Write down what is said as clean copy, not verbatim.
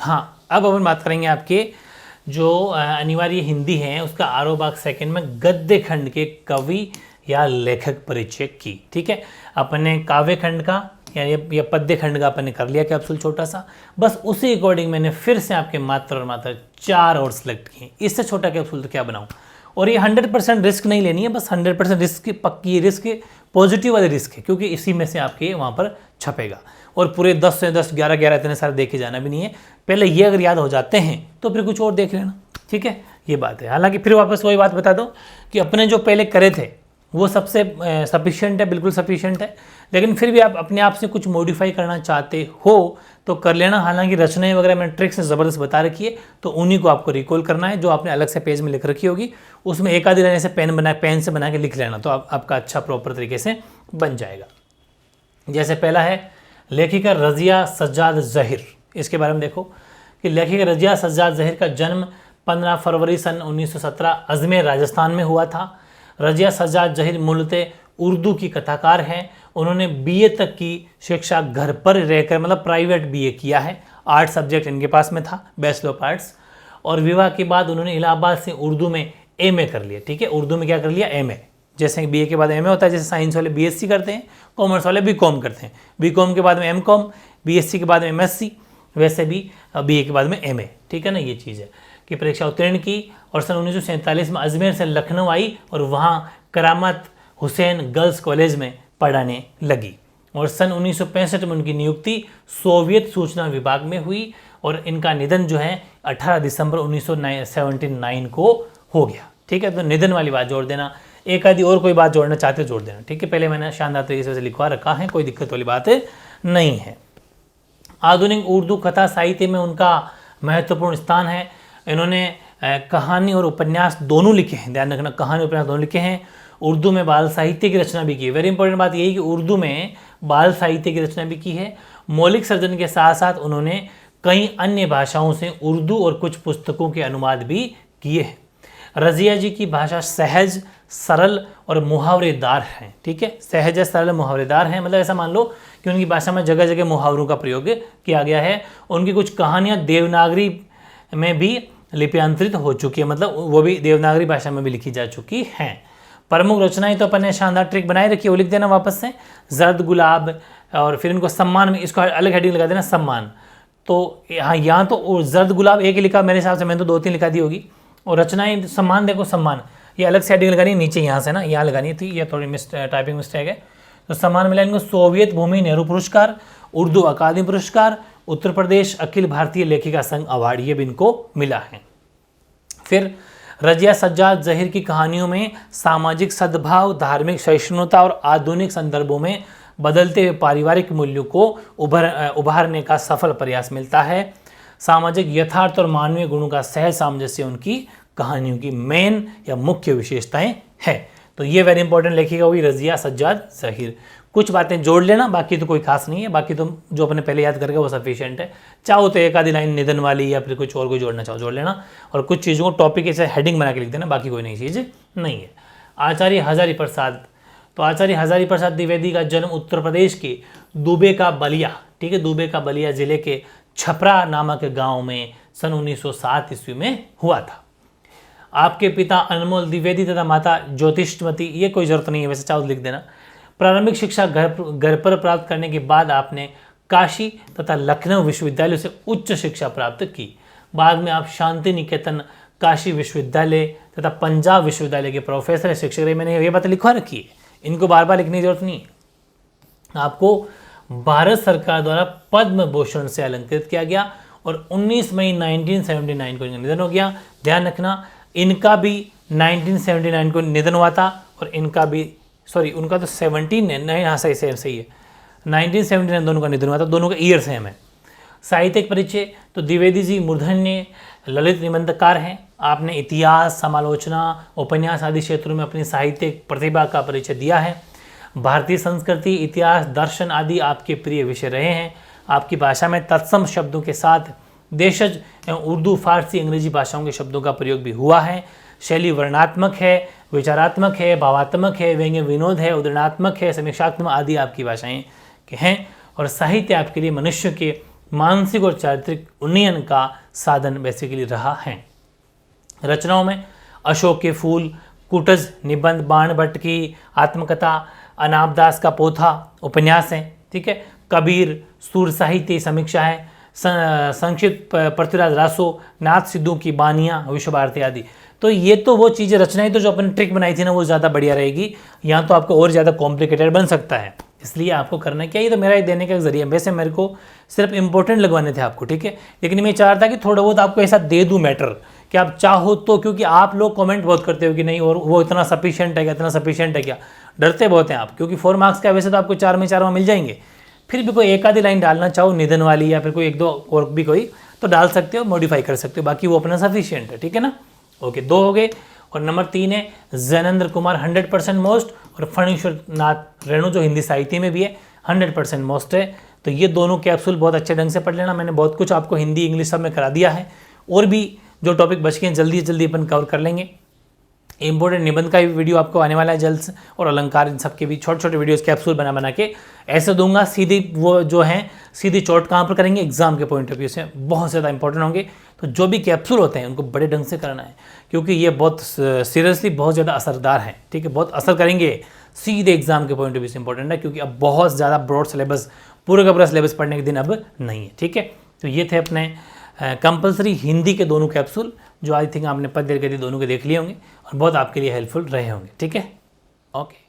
हाँ, अब अपन बात करेंगे आपके जो अनिवार्य हिंदी है उसका आरो भाग सेकंड में गद्य खंड के कवि या लेखक परिचय की। ठीक है, अपने काव्य खंड का या पद्य खंड का अपन ने कर लिया कैप्सूल छोटा सा, बस उसी अकॉर्डिंग मैंने फिर से आपके मात्र और मात्र 4 और सिलेक्ट किए। इससे छोटा कैप्सूल तो क्या बनाऊं। और ये 100% रिस्क नहीं लेनी है, बस 100% रिस्क पक्की रिस्क पॉजिटिव वाली रिस्क है, क्योंकि इसी में से आपके वहाँ पर छपेगा। और पूरे 10 से 10 11 इतने सारे देखे जाना भी नहीं है, पहले ये अगर याद हो जाते हैं तो फिर कुछ और देख लेना। ठीक है, ये बात है। हालांकि फिर वापस वही बात बता दो कि अपने जो पहले करे थे वो सबसे सफिशिएंट है, बिल्कुल सफिशिएंट है, लेकिन फिर भी आप अपने आप से कुछ मॉडिफाई करना चाहते हो तो कर लेना। हालांकि रचनाएं वगैरह मैंने ट्रिक्स ज़बरदस्त बता रखी है, तो उन्हीं को आपको रिकॉल करना है जो आपने अलग से पेज में लिख रखी होगी, उसमें एक आधी लाइन से पेन से बना के लिख लेना, तो आपका अच्छा प्रॉपर तरीके से बन जाएगा। जैसे पहला है लेखिका रज़िया सज्जाद ज़हीर। इसके बारे में देखो कि लेखिका रज़िया सज्जाद ज़हीर का जन्म 15 फरवरी सन 1917 अजमेर राजस्थान में हुआ था। रज़िया सज्जाद ज़हीर मूलतः उर्दू की कथाकार हैं। उन्होंने बीए तक की शिक्षा घर पर रहकर, मतलब प्राइवेट बीए किया है। आर्ट सब्जेक्ट इनके पास में था, बैचलर ऑफ आर्ट्स। और विवाह के बाद उन्होंने इलाहाबाद से उर्दू में एमए कर लिया। ठीक है, उर्दू में क्या कर लिया, एमए। जैसे बीए के बाद एमए होता है, जैसे साइंस वाले बीएससी करते हैं, कॉमर्स वाले बीकॉम करते हैं, बीकॉम के बाद में एमकॉम, बीएससी के बाद में एमएससी, वैसे भी बीए के बाद में एमए। ठीक है ना, ये चीज़ है कि परीक्षा उत्तीर्ण की और सन 1947 में अजमेर से लखनऊ आई और वहाँ करामत हुसैन गर्ल्स कॉलेज में पढ़ाने लगी। और सन 1965 में उनकी नियुक्ति सोवियत सूचना विभाग में हुई और इनका निधन जो है 18 दिसंबर 1979 को हो गया। ठीक है, तो निधन वाली बात जोड़ देना। एक आदि और कोई बात जोड़ना चाहते हो जोड़ देना। ठीक है, पहले मैंने शानदार तरीके से लिखवा रखा है, कोई दिक्कत वाली बात नहीं है। आधुनिक उर्दू कथा साहित्य में उनका महत्वपूर्ण स्थान है। इन्होंने कहानी और उपन्यास दोनों लिखे हैं, ध्यान रखना, कहानी उपन्यास दोनों लिखे हैं। उर्दू में बाल साहित्य की रचना भी की है। वेरी इंपॉर्टेंट बात यही कि उर्दू में बाल साहित्य की रचना भी की है। मौलिक सर्जन के साथ साथ उन्होंने कई अन्य भाषाओं से उर्दू और कुछ पुस्तकों के अनुवाद भी किए हैं। रज़िया जी की भाषा सहज, सरल और मुहावरेदार है। ठीक है, सहज, सरल, मुहावरेदार है, मतलब ऐसा मान लो कि उनकी भाषा में जगह जगह मुहावरों का प्रयोग किया गया है। उनकी कुछ कहानियाँ देवनागरी में भी लिप्यांतरित हो चुकी है, मतलब वो भी देवनागरी भाषा में भी लिखी जा चुकी हैं। प्रमुख रचनाएं तो अपन ने शानदार ट्रिक बनाई रखी है, वो लिख देना वापस से, जर्द गुलाब। और फिर इनको सम्मान में, इसको अलग हेडिंग लगा देना, सम्मान। तो यहाँ तो जर्द गुलाब एक ही लिखा मेरे हिसाब से, मैंने तो 2-3 लिखा दी होगी। और रचनाएं सम्मान, देखो सम्मान, ये अलग से हेडिंग लगानी है नीचे, यहाँ से ना यहाँ लगानी थी, ये थोड़ी टाइपिंग मिस्टेक है। तो सम्मान मिला इनको सोवियत भूमि नेहरू पुरस्कार, उर्दू अकादमी पुरस्कार, उत्तर प्रदेश अखिल भारतीय लेखिका संघ अवार्ड, ये भी इनको मिला है। फिर रज़िया सज्जाद ज़हीर की कहानियों में सामाजिक सद्भाव, धार्मिक सहिष्णुता और आधुनिक संदर्भों में बदलते हुए पारिवारिक मूल्यों को उभारने का सफल प्रयास मिलता है। सामाजिक यथार्थ और मानवीय गुणों का सहज सामंजस्य उनकी कहानियों की मेन या मुख्य विशेषताएं है। तो ये वेरी इंपॉर्टेंट लेखिका हुई रज़िया सज्जाद ज़हीर। कुछ बातें जोड़ लेना, बाकी तो कोई खास नहीं है, बाकी तो जो अपने पहले याद करके वो सफिशिएंट है। चाहो तो एक आधी लाइन निधन वाली या फिर कुछ और कोई जोड़ना चाहो जोड़ लेना, और कुछ चीज़ों को टॉपिक ऐसे हेडिंग बना के लिख देना, बाकी कोई नई चीज़ नहीं है। आचार्य हजारी प्रसाद, तो आचार्य हजारी प्रसाद द्विवेदी का जन्म उत्तर प्रदेश के दुबे का बलिया, ठीक है, दुबे का बलिया जिले के छपरा नामक गाँव में सन 1907 ईस्वी में हुआ था। आपके पिता अनमोल द्विवेदी तथा माता ज्योतिषमती, ये कोई जरूरत नहीं है वैसे, चाहो लिख देना। प्रारंभिक शिक्षा घर पर प्राप्त करने के बाद आपने काशी तथा लखनऊ विश्वविद्यालय से उच्च शिक्षा प्राप्त की। बाद में आप शांति निकेतन, काशी विश्वविद्यालय तथा पंजाब विश्वविद्यालय के प्रोफेसर शिक्षक रहे। मैंने ये बात लिखवा रखी है, इनको बार बार लिखने की जरूरत नहीं है। आपको भारत सरकार द्वारा पद्म भूषण से अलंकृत किया गया और 19 मई 1979 को इनका निधन हो गया। ध्यान रखना, इनका भी 1979 को निधन हुआ था और इनका भी, सॉरी उनका तो 17 है, नहीं हाँ सही है 1979 दोनों का निधन हुआ था, दोनों का ईयर सेम है। साहित्यिक परिचय, तो द्विवेदी जी मूर्धन्य ललित निबंधकार हैं। आपने इतिहास, समालोचना, उपन्यास आदि क्षेत्रों में अपनी साहित्यिक प्रतिभा का परिचय दिया है। भारतीय संस्कृति, इतिहास, दर्शन आदि आपके प्रिय विषय रहे हैं। आपकी भाषा में तत्सम शब्दों के साथ देशज एवं उर्दू, फारसी, अंग्रेजी भाषाओं के शब्दों का प्रयोग भी हुआ है। शैली वर्णनात्मक है, विचारात्मक है, भावात्मक है, व्यंग्य विनोद है, उदाहरणात्मक है, समीक्षात्मक आदि आपकी भाषाएं के हैं। और साहित्य आपके लिए मनुष्य के मानसिक और चारित्रिक उन्नयन का साधन बेसिकली रहा है। रचनाओं में अशोक के फूल, कुटज, निबंध, बाण भट्ट की आत्मकथा, अनाबदास का पोथा उपन्यास है, ठीक है, कबीर, सूर साहित्य समीक्षा है, संक्षिप्त पृथ्वीराज रासो, नाथ सिद्धू की बानियाँ, विश्व भारती आदि। तो ये तो वो चीज़ें रचनाएं तो जो अपने ट्रिक बनाई थी ना वो ज़्यादा बढ़िया रहेगी, यहाँ तो आपको और ज़्यादा कॉम्प्लिकेटेड बन सकता है। इसलिए आपको करना क्या, ये तो मेरा देने का जरिया, वैसे मेरे को सिर्फ इंपॉर्टेंट लगवाने थे आपको, ठीक है, लेकिन मैं चाह रहा था कि थोड़ा बहुत आपको ऐसा दे दूँ मैटर कि आप चाहो तो, क्योंकि आप लोग कमेंट बहुत करते हो कि नहीं और वो इतना सफिशिएंट है क्या, इतना सफिशिएंट है क्या, डरते बहुत हैं आप, क्योंकि 4 मार्क्स का वैसे तो आपको 4 में 4 मिल जाएंगे, फिर भी कोई एक आधी लाइन डालना चाहो निधन वाली या फिर कोई 1-2 और भी कोई तो डाल सकते हो, मॉडिफाई कर सकते हो, बाकी वो अपना सफिशिएंट है, ठीक है ना। ओके, 2 हो गए। और नंबर 3 है जैनेंद्र कुमार 100% मोस्ट, और फणीश्वर नाथ रेणु जो हिंदी साहित्य में भी है 100% मोस्ट है। तो ये दोनों कैप्सूल बहुत अच्छे ढंग से पढ़ लेना, मैंने बहुत कुछ आपको हिंदी इंग्लिश सब में करा दिया है, और भी जो टॉपिक बच गए जल्दी से जल्दी अपन कवर कर लेंगे। इंपॉर्टेंट निबंध का भी वीडियो आपको आने वाला है जल्द से, और अलंकार इन सब के भी छोटे छोटे वीडियोस कैप्सूल बना के ऐसे दूंगा, सीधी वो जो हैं सीधी चोट कहाँ पर करेंगे, एग्जाम के पॉइंट ऑफ व्यू से बहुत ज़्यादा इंपॉर्टेंट होंगे। तो जो भी कैप्सूल होते हैं उनको बड़े ढंग से करना है, क्योंकि ये बहुत सीरियसली बहुत ज़्यादा असरदार है, ठीक है, बहुत असर करेंगे, सीधे एग्जाम के पॉइंट ऑफ व्यू से इंपॉर्टेंट है, क्योंकि अब बहुत ज़्यादा ब्रॉड सिलेबस, पूरे का पूरा सिलेबस पढ़ने के दिन अब नहीं है, ठीक है। तो ये थे अपने कंपलसरी हिंदी के दोनों कैप्सूल, जो आई थिंक आपने पद देर के दोनों के देख लिए होंगे और बहुत आपके लिए हेल्पफुल रहे होंगे, ठीक है। ओके।